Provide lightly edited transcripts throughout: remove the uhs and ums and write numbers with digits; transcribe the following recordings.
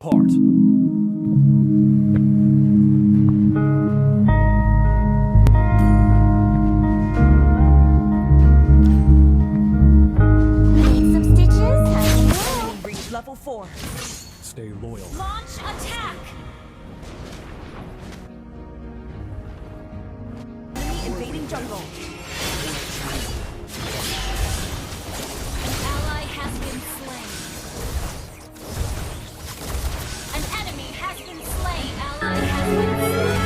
Part. Need some stitches? Reach level 4. Stay loyal. Launch attack! Enemy invading jungle. An ally has been slain. An enemy has been slain. Ally has been slain.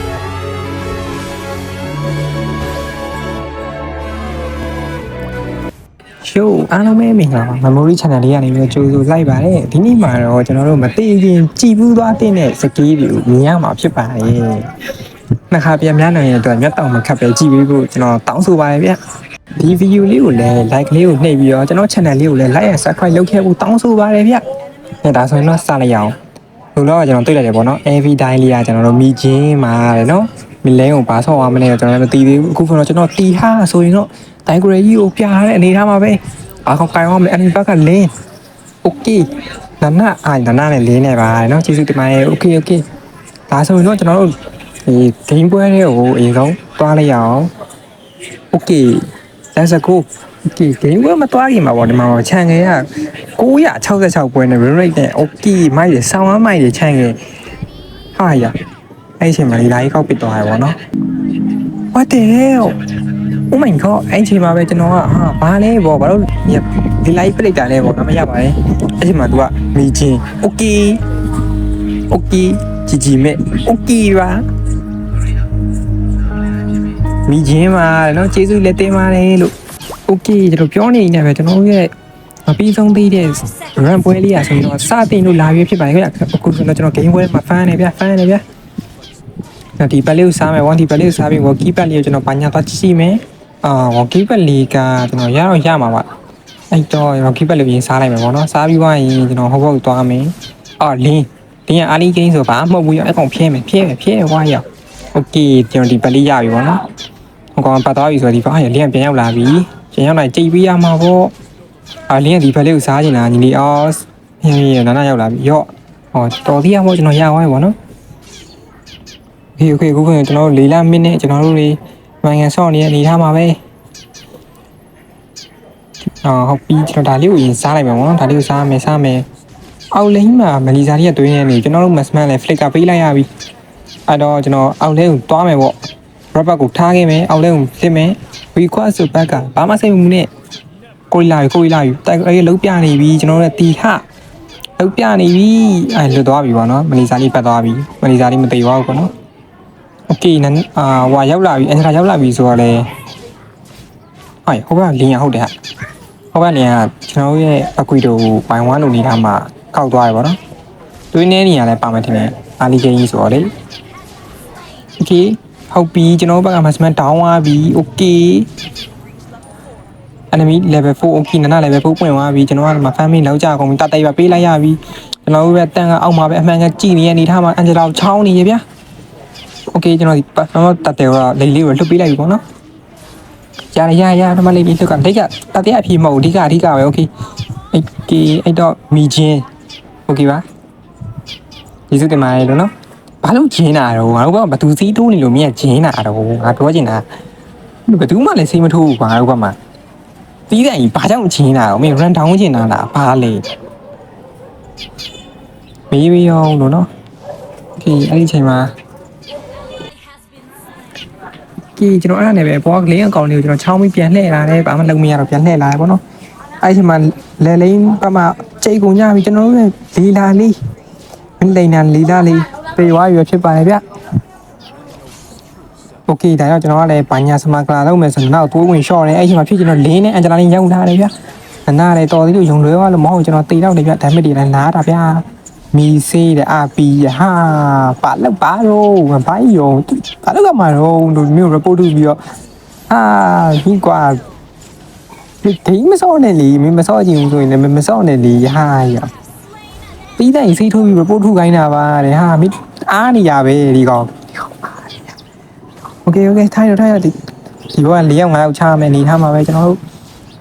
ရှိုးအားလုံးပဲမင်္ဂလာပါ Memory Channel လေးကနေပြီးကြိုဆိုလိုက်ပါတယ်ဒီနေ့မှာတော့ကျွန်တော်တို့မသိခင်ကြည်ပူးသွားတဲ့စကေးတွေကိုမြင်ရမှာဖြစ်ပါတယ်နှစ်ခါပြန်များနိုင်တဲ့အတွက်မျက်တောင်မခတ်ပဲကြည်ပြီးဖို့ကျွန်တော်တောင်းဆိုပါတယ်ဗျဒီ video လေးကိုလည်း like လေးကိုနှိပ်ပြီးတော့ကျွန်တော် channel လေးကိုလည်း like and subscribe လုပ်ခဲ့ဖို့တောင်းဆိုပါတယ်ဗျဒါဆိုရင်တော့စလိုက်ရအောင်လို့တော့ကျွန်တော်တွေ့လိုက်တယ်ပေါ့နော် AV တိုင်းလေးကကျွန်တော်တို့မိချင်းမှာတယ်နော်မလဲကိုဘာဆော့အောင်မလဲကျွန်တော်လည်းမသိသေးဘူးအခုကတော့ကျွန်တော်တီဟာဆိုရင်တော့တိုင်ဂရီကြီးကိုပြထားတဲ့အနေထားမှာပဲအားကောင်းကိုင်းအောင်မယ်အန်ဘက်ကလင်းโอเคနာနာနဲ့လင်းနေပါเนาะကျေးဇူးတင်ပါတယ်โอเคဒါဆိုရင်တော့ကျွန်တော်တို့ဒီဂိမ်းပွဲတွေကိုအရင်ဆုံးသွားလိုက်ရအောင်โอเค let's go โอเคဂိမ်းပွဲမသွားခင်မှာပေါ့ဒီမှာခြံငယ်က966ပွဲနဲ့ rate နဲ့โอเคမိုက်ရဆောင်းအားမိုက်ရခြံငယ်ဟာရအဲ့အချိန်မှာဒီလာကြီးကောက်ပစ်သွားရပါတော့ what the hell oh my god အဲ့ချိန်မှာပဲကျွန်တော်ကဟာဘာလဲပေါ့ဘာလို့ဒီ live ပြလိုက်တာလဲပေါ့နော်မရပါနဲ့အဲ့ချိန်မှာ तू ကမိချင်း okay ជីမဲ့ okay ပါမိချင်းပါเนาะကျေးဇူးလက်တင်ပါတယ်လို့ okay ကျွန်တော်ပြောနေနေပဲကျွန်တော်ရဲ့မပြီးဆုံးသေးတဲ့ run ပွဲလေးอ่ะဆိုတော့စတင်လို့လာပြီးဖြစ်ပါတယ်ခင်ဗျအခုဆိုတော့ကျွန်တော် game ပွဲမှာ fan နေဗျဒီပတ်လေးကိုစားမယ်1ဒီပတ်လေးကိုစားပြီး walkie pad လေးကိုကျွန်တော်ပါညာသွားကြည့်မယ်walkie pad လေးကကျွန်တော်ရမှာပါအဲ့တော့ walkie pad လေးကိုရင်စားလိုက်မယ်ပေါ့နော်စားပြီးသွားရင်ကျွန်တော်ဟိုဘက်ကိုသွားမယ်လင်းကအာလီဂိမ်းဆိုပါမဟုတ်ဘူးရောအကောင်ဖြဲဝါးရောက်โอเคကျွန်တော်ဒီပတ်လေးရပြီပေါ့နော်ဟိုကောင်ပတ်သွားပြီဆိုတော့ဒီကောင်လင်းပြန်ရောက်လာပြီပြန်ရောက်လာကြိတ်ပြီးရမှာပေါ့လင်းကဒီပတ်လေးကိုစားနေတာညီလေးနာရောက်လာပြီရော့တော်သေးရမို့ကျွန်တော်ရသွားပြီပေါ့နော်โอเคအခုကျွန်တော်တို့၄လမိနစ်ကျွန်တော်တို့တွေနိုင်ငံဆော့နေတဲ့အနေထားမှာပဲဟုတ်ပြီကျွန်တော်ဒါလေးကိုရင်စားလိုက်မယ်ပေါ့နော်ဒါလေးကိုစားမယ်အောက်လိန်းမှာမလီဇာလေးကတွင်းနေနေကျွန်တော်တို့မစမန်လည်း flick ကပေးလိုက်ရပြီအဲ့တော့ကျွန်တော်အောက်လိန်းကိုတွားမယ်ပေါ့ rubber ကိုထားခဲ့မယ်အောက်လိန်းကိုလစ်မယ် request ဆိုဘက်ကဘာမှစိတ်မမှုနဲ့ကိုရီလာပြီတိုက်အဲ့လုံးပြနေပြီကျွန်တော်တို့တီဟလုံးပြနေပြီအဲ့လွတ်သွားပြီပေါ့နော်မလီဇာလေးပတ်သွားပြီမလီဇာလေးမသေးပါဘူးပေါ့နော်โอเคဟိုရောက်လာပြီအန်ဂျလာရောက်လာပြီဆိုတော့လေဟိုဘက်ကလင်းရဟုတ်တယ်ဟိုဘက်လင်းကကျွန်တော်ရဲ့အကွီတိုဘိုင်1လို့နေတာမှာကောက်သွားတယ်ဗောနော်တွင်းနေနေရလဲပါမယ်ထင်တယ်အာလီဂိမ်းကြီးဆိုတော့လေโอเคဟုတ်ပြီကျွန်တော်ဘက်ကမစမန်ဒေါင်းသွားပြီโอเค enemy level 4 okay နာ level 4ပွင့်သွားပြီကျွန်တော်ကမှ family လောက်ကြကုန်ပြီတတိုက်ပါပေးလိုက်ရပြီကျွန်တော်တို့ပဲတန်ကအောက်မှာပဲအမှန်ကကြည်နေရနေထားမှာအန်ဂျလာကိုချောင်းနေရဗျာโอเคကျွန်တော်ဒီတက်တယ်ကလေးကိုလှုပ်ပေးလိုက်ပြီပေါ့နော်ရဒီမှာလေးပြီးလှုပ်ကတတက်အဖြစ်မဟုတ်အဓိကပဲโอเคအဲ့တော့မီချင်းโอเคပါဒီစုတင်มาလေလို့နော်ဘာလို့ဂျင်းတာတော့ငါတို့ကဘသူစီးထိုးနေလို့မြင်ဂျင်းတာတော့ငါပြောချင်တာဘသူမှလည်းစိတ်မထိုးဘူးကွာငါတို့ကမှတီးတယ်ဘာကြောင့်ဂျင်းတာတော့မင်း run down ချင်တာလားဘာလဲမေးပြီးအောင်လို့နော်โอเคအဲ့ဒီချိန်မှာကျွန်တော်အဲ့ဒါနဲ့ပဲဘောကလင်းအကောင်လေးကိုကျွန်တော်ချောင်းပြီးပြန်လှည့်လာတယ်ဘာမှလုပ်မရတော့ပြန်လှည့်လာတယ်ပေါ့နော်အဲ့ဒီမှာလဲလိန်ဘက်မှာကြိတ်ကုန်ကြပြီကျွန်တော်တို့လီလာလေးမင်းလိန်နာလီလာလေးပြေသွားပြီဖြစ်ပါတယ်ဗျโอเคဒါကြောင့်ကျွန်တော်ကလည်းဘာညာစမကလာလုပ်မယ်ဆိုတော့နောက်တိုးဝင်ရှော့တယ်အဲ့ဒီမှာဖြစ်ကျွန်တော်လင်းနဲ့အန်ဂျလာလေးရောက်လာတယ်ဗျနားလည်းတော်သေးလို့ယုံလွဲသွားလို့မဟုတ်ကျွန်တော်တိတော့တယ်ဗျဒါပေမဲ့ဒီလည်းနားတာဗျမီဆေးတဲ့အာပီဟာပါလောက်ပါတော့ဘိုင်းယုံဘာလောက်ကမှာတော့မျိုး report လုပ်ပြီးတော့ဒီကွာဒီမစောနဲ့လေမစောချင်ဘူးဆိုရင်လည်းမစောနဲ့လေဟာရပြီးတိုင်းစိတ်ထိုးပြီး report ထုတ်ခိုင်းတာပါတဲ့ဟာမအားနေရပဲဒီကောင်โอเคထိုင်ရဒီဘောက4ယောက်5ယောက်ချမယ်နေထားမှာပဲကျွန်တော်တို့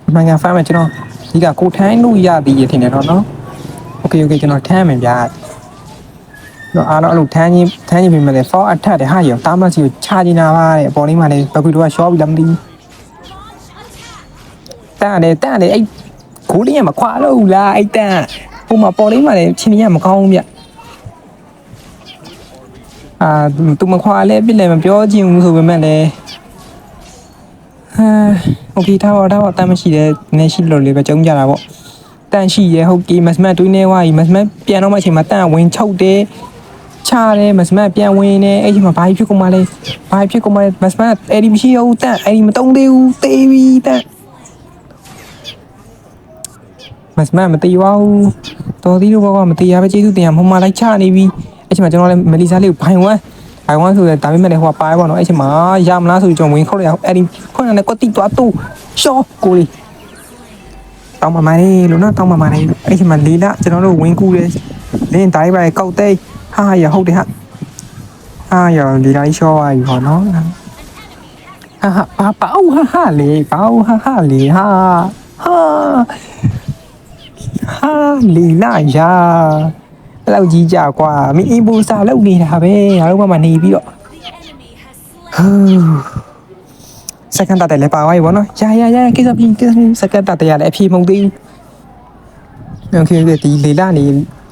အမှန်ကန်ဖမ်းမယ်ကျွန်တော်ဒီကကိုထိုင်းလို့ရသည်ရထင်တယ်တော့နော်โอเคကျွန်တော်ထမ်းမယ်ဗျာ တော့အားလုံးအဲ့လိုထမ်းချင်းပြင်မဲ့လေ for attack တဲ့ဟာရောတာမစီကိုချချနေတာပါတဲ့အပေါ်လေးမှာလည်းဘကွီတို့က short ပြီးလာမသိဘူးတန်တယ်အဲ့ဂိုးလေးကမခွာလို့လားအဲ့တန်ဟိုမှာပေါ်လေးမှာလည်းချင်းကြီးကမကောင်းဘူးဗျသူမခွာလဲပြစ်လည်းမပြောချင်ဘူးဆိုပေမဲ့လည်းโอเคထားပါတန်မရှိတယ်နည်းရှိလို့လေးပဲကြုံကြတာပေါ့တန်ရှိရဲဟုတ်ကဲ့မစမတ်တွေးနေဝါကြီးမစမတ်ပြန်တော့မှအချိန်မှာတန်ဝင်ချုပ်တယ်ချတယ်မစမတ်ပြန်ဝင်နေအဲ့ဒီမှာဘာဖြစ်ကုန်မလဲမစမတ်အဲ့ဒီမရှိဘူးတန်အဲ့ဒီမတုံးသေးဘူးတေးပြီတန်မစမတ်မတေးပါဘူးတော်သေးလို့ဘောကမတေးရပဲကျေးဇူးတင်ရမမလိုက်ချနေပြီအဲ့ချိန်မှာကျွန်တော်လည်းမလီစာလေးကိုဘိုင်ဝမ်ဆိုတဲ့ဒါပေမဲ့လည်းဟိုကပါရပါတော့အဲ့ချိန်မှာရမလားဆိုပြီးကျွန်တော်ဝင်ခောက်လိုက်အောင်အဲ့ဒီခွန်းနဲ့ကွက်တိသွားတူရှော့ကိုလေးတောင်းပါမလေးလို့နော်တောင်းပါမလေးအဲ့ချိန်မှာလီလာကျွန်တော်တို့ဝင်ကူတယ်လင်းတိုင်းပါကောက်သိဟာရဟုတ်တယ်ဟာရလီလာရှော့သွားပြီဟောနော်ဟာပေါလေဟာလီလာယာအဲ့လောက်ကြီးကြကွာမင်းအင်ဘူစာလောက်နေတာပဲငါတို့မှနေပြီးတော့ စက္ကန့်တည်းလည်းပါသွားပြီဗောနော်ရကိစ္စပြီးစက္ကန့်တည်းလည်းအဖြေမဟုတ်သေးဘူးโอเคဒီလီလာနေ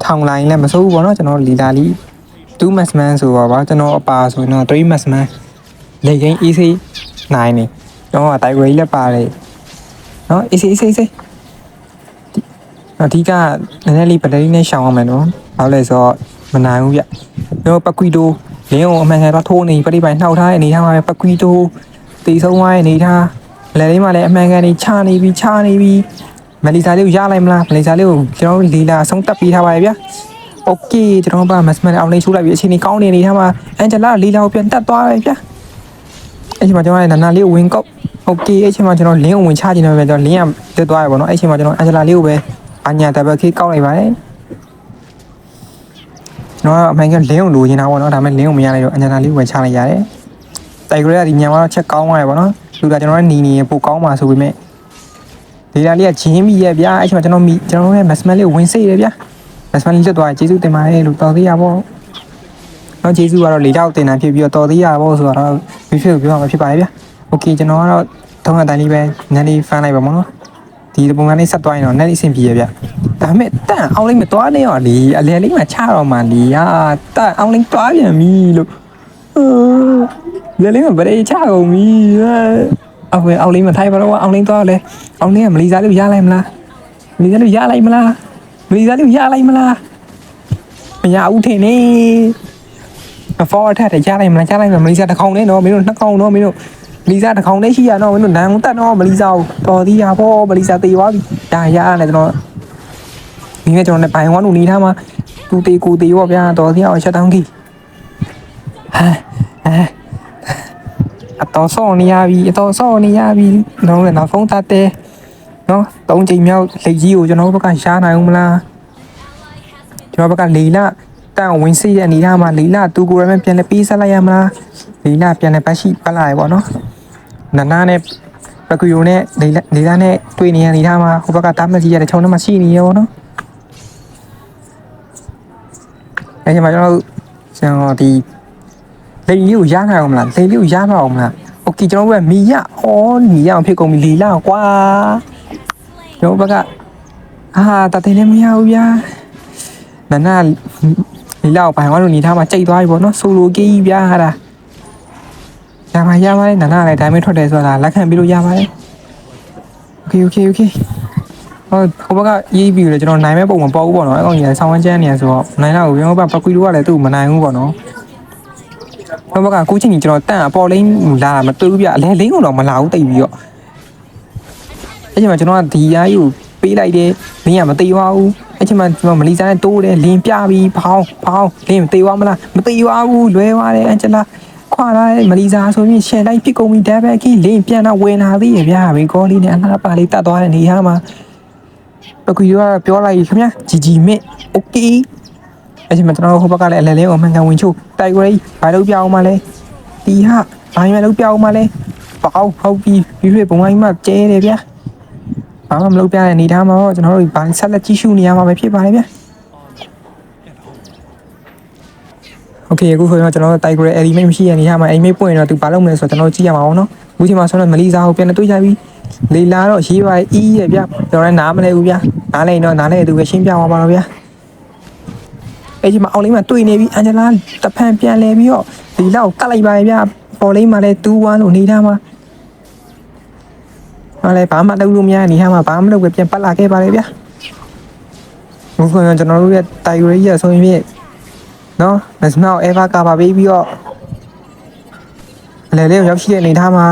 ထောင်လိုင်းလည်းမစိုးဘူးဗောနော်ကျွန်တော်လီလာလီ2 maxman ဆိုပါကျွန်တော်အပါဆိုရင်တော့3 maxman လေကိန်း EC 9နေကျွန်တော်ကတိုက်ဝေးလည်းပါတယ်နော် EC အဓိကနည်းနည်းလေးဘက်တရီနဲ့ရှောင်အောင်မယ်နော်ဘာလို့လဲဆိုတော့မနိုင်ဘူးဗျကျွန်တော်ပကွီတိုလင်းအောင်အမှန်ကန်တော့ထိုးနေပရိပိုင်နှောက်ထားတဲ့အနေထားမှာပကွီတိုတီဆုံးသွားတဲ့အနေထားလက်လေးမှာလည်းအမှန်ကန်နေချနေပြီမလီစာလေးကိုရလိုက်မလားမလီစာလေးကိုကျွန်တော်လီလာအဆုံးတက်ပြီးထားပါရဲ့ဗျโอเคကျွန်တော်မစမန်အောင်လေးချိုးလိုက်ပြီးအချိန်ကြီးကောင်းနေအနေထားမှာအန်ဂျလာလီလာကိုပြန်တက်သွားတယ်ဗျအဲ့ချိန်မှာကျွန်တော်နာနာလေးကိုဝင်ကောက်โอเคအဲ့ချိန်မှာကျွန်တော်လင်းကိုဝင်ချခြင်းတော့ပဲကျွန်တော်လင်းကတက်သွားရပါတော့အဲ့ချိန်မှာကျွန်တော်အန်ဂျလာလေးကိုပဲအညာတက်ပဲခေးကောက်လိုက်ပါတယ်ကျွန်တော်အမှန်ကလင်းကိုလိုချင်တာပေါ့နော်ဒါပေမဲ့လင်းကိုမရလိုက်တော့အညာလေးကိုဝင်ချလိုက်ရတယ်တိုက်ကြရဒီညမှာတော့ချက်ကောင်းသွားရပါတော့လူကကျွန်တော်နေပိုကောင်းပါဆိုပေမဲ့ဒေတာလေးကဂျင်းမိရဲ့ဗျာအဲ့ချိန်မှာကျွန်တော်ရဲ့မက်စမန်လေးကိုဝင်စိတ်တယ်ဗျာမက်စမန်လေးလွတ်သွားကျေးဇူးတင်ပါတယ်လို့တော်သေးရပေါ့နော်ကျေးဇူးကတော့လေတောက်တင်တာဖြစ်ပြီးတော့တော်သေးရပေါ့ဆိုတော့ဗီဒီယိုပြောမှာဖြစ်ပါတယ်ဗျာโอเคကျွန်တော်ကတော့ထုံးအတိုင်းလေးပဲနည်းလေးဖန်လိုက်ပါမနော်ဒီပုံစံလေးဆက်သွားရင်တော့နည်းလေးအဆင်ပြေရဗျဒါပေမဲ့တန်အောင်လေးမသွားနဲ့ရောလေအလဲလေးမှချတော့မှလေဟာတန်အောင်လေးသွားပြန်ပြီလို့လဲလေးမှဗရေချကုန်ပြီအောင်လေးမထိုင်ပါတော့အောင်လေးသွားလဲအောင်လေးကမလီစားလေးရလိုက်မလားမရဘူးထင်နေဖော်ထက်ရလိုက်မလားမလီစားတစ်ခေါင်နဲ့နော်မင်းတို့နှစ်ခေါင်နော်မင်းတို့မလီစားတစ်ခေါင်နဲ့ရှိရနော်မင်းတို့နန်းတက်နော်မလီစားတော်သေးရပေါ့မလီစားတေးသွားပြီဒါရရတယ်ကျွန်တော်ဒီနေ့ကျွန်တော်နဲ့ပိုင်ဝမ်းလူနေထားမှာသူတေးကိုတေးပေါ့ဗျာတော်သေးအောင်ရှက်တောင်းကြီးအတော်ဆောင်းနေရပြီတော့လည်းနောက်ဖုန်းတတ်တယ်နော်3ချိန်မြောက်လက်ကြီးကိုကျွန်တော်ဘက်ကရှားနိုင်ဦးမလားကျွန်တော်ဘက်ကလီလာတန်ဝင်စီရဲ့အနေထားမှာလီလာသူကိုရမ်းပြန်လဲပေးဆက်လိုက်ရမလားလီလာပြန်လဲပတ်ရှိပတ်လာရပေါ့နော်နာနဲ့ပကူယိုနဲ့လီလာနဲ့တွေ့နေရအနေထားမှာဟိုဘက်ကတားမကြီးရတဲ့ချုံထဲမှာရှိနေရပေါ့နော်အဲ့ဒီမှာကျွန်တော်ဒီလေကြီးကိုရနိုင်အောင်မလားโอเคကျွန်တော်ကမီရအောင်ဖြစ်ကုန်ပြီလီလာကွာကျွန်တော်ဘက်ကတတဲ့လည်းမရဘူးဗျာနာလီလာကိုပိုင်သွားလို့နေထားမှာကြိတ်သွားပြီပေါ့နော်ဆိုလိုကြီးဗျာဟာဒါရပါတယ်နာလည်းဒါမှထွက်တယ်ဆိုတာလက်ခံပြီးလို့ရပါတယ်โอเคဟိုဘက်ကရေးပြီးလို့ကျွန်တော်နိုင်မဲ့ပုံမပေါ်ဘူးပေါ့နော်အဲ့ကောင်ကြီးဆောင်းဝန်းကျန်းနေရဆိုတော့နိုင်တော့ကျွန်တော်ဘက်ပကွီတို့ကလည်းသူ့မနိုင်ဘူးပေါ့နော်ဘက်ကကိုချင်းကြီးကျွန်တော်တန်အပေါ်လိမ့်လာမတွေ့ဘူးဗျအလဲလိမ့်ကတော့မလာဘူးတိတ်ပြီးတော့အဲ့ချိန်မှာကျွန်တော်ကဒီအားကြီးကိုပေးလိုက်တယ်လင်းကမသေးပါဘူးအဲ့ချိန်မှာကျွန်တော်မလီစာနဲ့တိုးတယ်လင်းပြပြီးဖောင်းလင်းမသေးပါမလားမသေးပါဘူးလွဲသွားတယ်အန်ဂျလာခွာလာမလီစာဆိုရင်ရှယ်လိုက်ပြစ်ကုန်ပြီးဓာတ်ပဲကြီးလင်းပြန်တော့ဝင်လာသေးရဲ့ဗျာဘေကောလေးနဲ့အလားပါလေးတတ်သွားတဲ့နေရာမှာပကူကပြောလိုက်ခင်ဗျာဂျီမစ်โอเคအဲ့ဒီမှာကျွန်တော်ဟိုဘက်ကလည်းအလဲလေးကိုမှန်ကန်ဝင်ချိုးတိုက်ဝဲဘာလို့ပြောင်းမလဲတီဟာဘာမှမလုပ်ပြောင်းမလဲပေါဟုတ်ပြီပြီးပုံမှန်မှကျဲတယ်ဗျာဘာမှမလုပ်ပြတဲ့အနေထားမှာတော့ကျွန်တော်တို့ဘာဆက်လက်ကြည့်ရှုနေရမှာပဲဖြစ်ပါတယ်ဗျာ โอเคအခုဆိုရင်တော့ကျွန်တော်တို့တိုက်ကြဲအဲ့ဒီမိတ်မရှိရနေရမှာအိမ်မိတ်ပွင့်တော့သူဘာလုပ်မလဲဆိုတော့ကျွန်တော်တို့ကြည့်ရမှာပေါ့နော်အခုချိန်မှာဆိုတော့မလီစာကိုပြန်တွေ့ကြပြီလေလာတော့ရေးပါအီးရဗျကျွန်တော်လည်းနားမလဲဘူးဗျနားလဲတော့နားလဲသူပဲရှင်းပြသွားပါတော့ဗျအဲ့ဒီမှာအောင်လေးမှာတွေ့နေပြီအန်ဂျလာတဖန်ပြန်လဲပြီးတော့ဒီလောက်ကတ်လိုက်ပါဗျပေါ်လေးမှာလဲ2-1လို့နေထားမှာဟာလဲဘာမှလုပ်လို့မရနေထားမှာဘာမှမလုပ်ပဲပြန်ပတ်လာခဲ့ပါလေဗျအခုဆိုရင်ကျွန်တော်တို့ရဲ့တိုက်ကြဲကြီးရဆိုရင်ဖြင့်နော်မစမောက် ever ကပါပြီးတော့လေလေးရောက်ရှိတဲ့အနေထားမှာ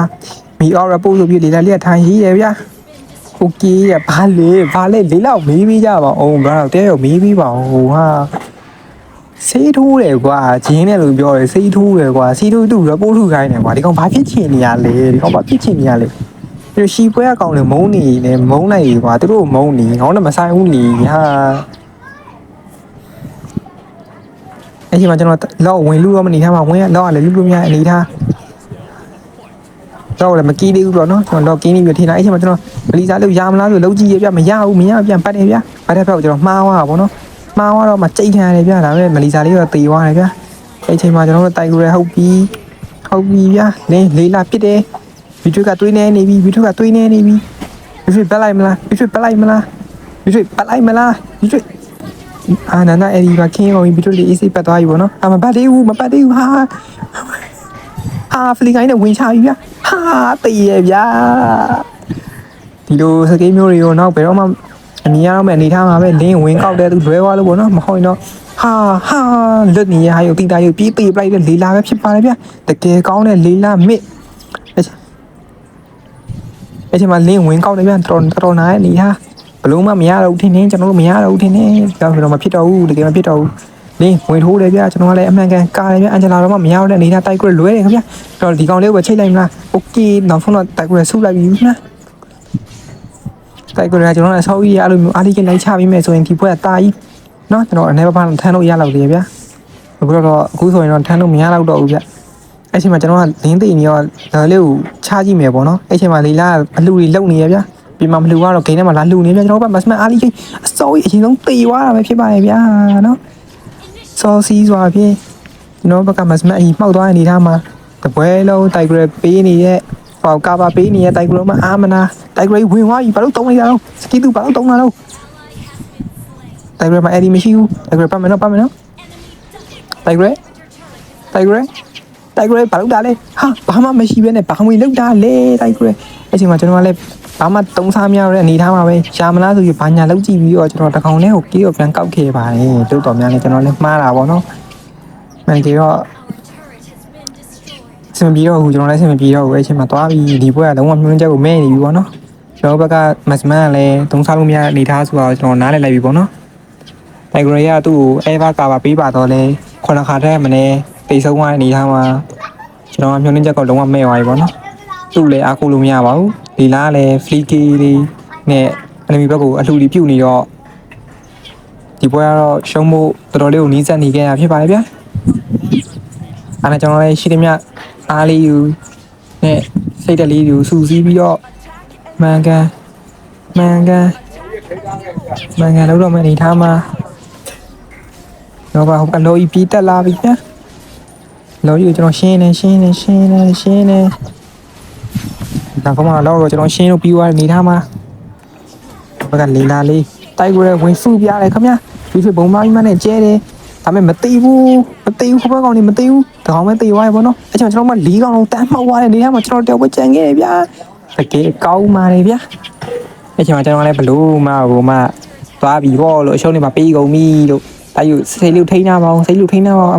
မီအော်ရပို့ဆိုပြီးလေလေးထိုင်ရေးရဗျာโอเคရဘာလဲလေးလောက်မေးပြီးကြပါအောင်ဗျာတဲရောမေးပြီးပါဟိုဟာစေးထိုးတယ်ကွာဂျင်းနဲ့လို့ပြောတယ်စေးထိုးတယ်ကွာစေးထိုးသူ့ရပို့ထုတ်ခိုင်းတယ်ကွာဒီကောင်ဘာဖြစ်ချင်နေရလဲဒီကောင်ဘာဖြစ်ချင်နေရလဲဒီရှီပွဲအကောင်လေမုန်းနေနေမုန်းလိုက်ကွာသူတို့မုန်းနေငေါင်းနဲ့မဆိုင်ဘူးလီဟာအဲ့ဒီမှာကျွန်တော်လောက်ဝင်လူတော့မနေထားမှာဝင်လောက်ရလေလူလူများအနေထားတော့လည်းမကီးသေးဘူးပေါ့နော်ကျွန်တော်တော့ကင်းနေပြီထင်တာအဲ့ဒီမှာကျွန်တော်ဗလီစားလို့ရမလားဆိုလုံးကြည့်ရပြမရဘူးပြန်ပတ်တယ်ဗျပတ်တဲ့ဘက်ကိုကျွန်တော်မှားသွားတာပေါ့နော်မှားသွားတော့မှကြိတ်ခံရတယ်ဗျဒါပေမဲ့မလီစားလေးတော့တေသွားတယ်ဗျအဲ့ဒီချိန်မှာကျွန်တော်တို့တိုက်ကြရဟုတ်ပြီဗျလေးလာပစ်တယ်ဗီဒီယိုကတွေးနေနေပြီဗီဒီယိုကတွေးနေနေပြီဗီဒီယိုပတ်လိုက်မလားဗီဒီယိုပတ်လိုက်မလားအာနာအဲ့ဒီမှာခင်းအောင်ဗီဒီယိုလေးအေးစိတ်ပတ်သွားပြီပေါ့နော်မပတ်သေးဘူးဟာဖလီကိုင်းနဲ့ဝင်ချပြီဗျဟာတည်ရဗျာဒီလိုစကိမ်းမျိုးတွေကိုနောက်ဘယ်တော့မှအမြင်ရတော့မဲ့အနေထားမှာပဲလင်းဝင်ကောက်တဲ့သူလွဲသွားလို့ပေါ့နော်မဟုတ်ရင်တော့ဟာလွတ်နေရဟာရုပ်တိတာရုပ်ပြီးပေးပလိုက်တဲ့လေးလာပဲဖြစ်ပါလေဗျတကယ်ကောင်းတဲ့လေးလာမစ်အဲ့ဒီမှာလင်းဝင်ကောက်တယ်ဗျတော်နာရဲ့နေဟာဘလုံးမမရတော့ဘူးထင်ကျွန်တော်တို့မရတော့ဘူးထင်ကြောက်ဆိုတော့မဖြစ်တော့ဘူးတကယ်မဖြစ်တော့ဘူးလင်းဝင်ထိုးတယ်ဗျကျွန်တော်ကလည်းအမှန်ကန်ကားတယ်ဗျအန်ဂျလာတော့မရတော့တဲ့အနေနဲ့တိုက်ကြလွဲတယ်ခင်ဗျတော့ဒီကောင်လေးကိုချိတ်လိုက်မလားโอเคနောက်ဆုံးတော့တိုက်ကြဆုလိုက်ပြီနော်တိုက်ကြရကျွန်တော်လည်းဆောက်ကြီးရအဲ့လိုမျိုးအားလေးကလိုက်ချပြီးမဲ့ဆိုရင်ဒီဘွဲကတာကြီးနော်ကျွန်တော်အနေဘာထမ်းလို့ရလောက်တယ်ဗျအခုဆိုရင်တော့ထမ်းလို့မရတော့တော့ဘူးဗျအဲ့ချိန်မှာကျွန်တော်ကလင်းသိနေရောဒါလေးကိုချကြည့်မယ်ပေါ့နော်အဲ့ချိန်မှာလီလာအလှူတွေလုံနေရဗျပြီးမှမလှူကတော့ဂိမ်းထဲမှာလာလှူနေဗျကျွန်တော်ကမစမအားလေးအစိုးရအရင်ဆုံးတေသွားတာပဲဖြစ်ပါရဲ့ဗျာနော်စောစီးစွာဖြင့်ကျွန်တော်ဘက်ကမစမအရင်မှောက်သွားတဲ့အနေထားမှာတပွဲလုံးတိုက်ကြပေးနေတဲ့ပေါကာပါပေးနေတဲ့တိုက်ကြမှာအာမနာတိုက်ကြဝင်သွားပြီဘာလို့တုံးလိုက်တာလဲစကီတူဘာလို့တုံးလာလို့တိုက်ကြမှာအဲ့ဒီမရှိဘူးတိုက်ကြပတ်မယ်နော်တိုက်ကြဘာလို့တာလဲဟာဘာမှမရှိဘဲနဲ့ဘာမှမလုပ်တာလေတိုက်ကြအဲ့ချိန်မှာကျွန်တော်ကလည်းဘာမှတုံးစားမရတဲ့အနေထားမှာပဲရှာမလားဆိုပြီးဘာညာလောက်ကြည့်ပြီးတော့ကျွန်တော်တကောင်နဲ့ကိုကေးတော့ပြန်ကောက်ခဲ့ပါတယ်တိုးတော်များလည်းကျွန်တော်လည်းမှားတာပေါ့နော်မှန်ကြတော့စင်ပြီးတော့ကျွန်တော်လည်းစင်ပြီးတော့အဲ့ချိန်မှာသွားပြီးဒီဘွဲကလုံးဝမြွန်းချက်ကိုမဲနေပြီပေါ့နော်ကျွန်တော်ဘက်ကမစမန်ကလည်းတုံးစားလို့မရအနေထားဆိုတော့ကျွန်တော်နားလည်လိုက်ပြီပေါ့နော်တိုင်ဂရီကသူ့ကိုအဲဗာကာပါပေးပါတော့လဲခုနခါတည်းမနေ့တိတ်ဆုံးသွားတဲ့အနေထားမှာကျွန်တော်ကမြွန်းချက်ကိုလုံးဝမဲသွားပြီပေါ့နော်သူ့လည်းအားကိုးလို့မရပါဘူးဒီလားလည်းဖလီကီလေးနဲ့အနီမီဘက်ကိုအလှူလေးပြုတ်နေတော့ဒီပွဲကတော့ရှုံးဖို့တော်တော်လေးကိုနီးစပ်နေခဲ့ရဖြစ်ပါလေဗျာအဲ့ဒါကျွန်တော်လည်းရှိတယ်မြအားလေးယူနဲ့စိတ်တက်လေးယူစူးစီးပြီးတော့မန်ကန်လောက်တော့မနေထားမှာတော့ဘာဟုတ်အလိုပြီးတက်လာပြီဗျာလော်ကြီးကိုကျွန်တော်ရှင်းနေဒါကမှတော့ကျွန်တော်ရှင်းလို့ပြီးသွားနေထားမှာဘက်ကလေးလာလေးတိုက်ကြဝင်စုပြရတယ်ခင်ဗျာဒီဖြစ်ဘုံမကြီးမနဲ့ကျဲတယ်ဒါပေမဲ့မသိဘူးခဘကောင်နေမသိဘူးတကောင်ပဲသိသွားရပေါ့နော်အဲ့ကျွန်တော်မှ၄ကောင်လုံးတန်းမှောက်သွားတဲ့နေရာမှာကျွန်တော်တယောက်ပဲကြံခဲ့တယ်ဗျာတကယ်ကောင်းပါတယ်ဗျာအဲ့ကျွန်တော်လည်းဘလို့မှသွားပြီးပေါ့လို့အရှုံးနေမှာပေးကုန်ပြီလို့ဒါယူစိတ်လူထိန်းထားပါအောင်အဲ့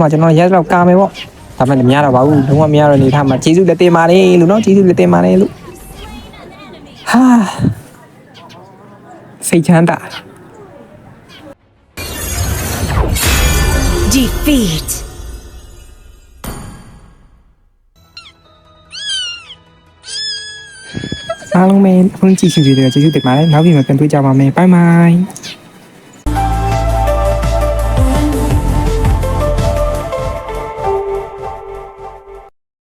မှာကျွန်တော်ရက်တော့ကာမယ်ပေါ့ဒါပေမဲ့မရတော့ပါဘူးလုံးဝမရတော့နေထားမှာကျေးဇူးလက်တင်ပါတယ်လို့နော်ကျေးဇူးလက်တင်ပါတယ်လို့ဟာစိတ်ချမ်းသာ Defeat. အားလုံးပဲအခုကြည့်ရှုပြီးတော့ကျေးဇူးတင်ပါတယ်နောက်ပြီးမှပြန်တွေ့ကြပါမယ်ဘိုင်ဘိုင်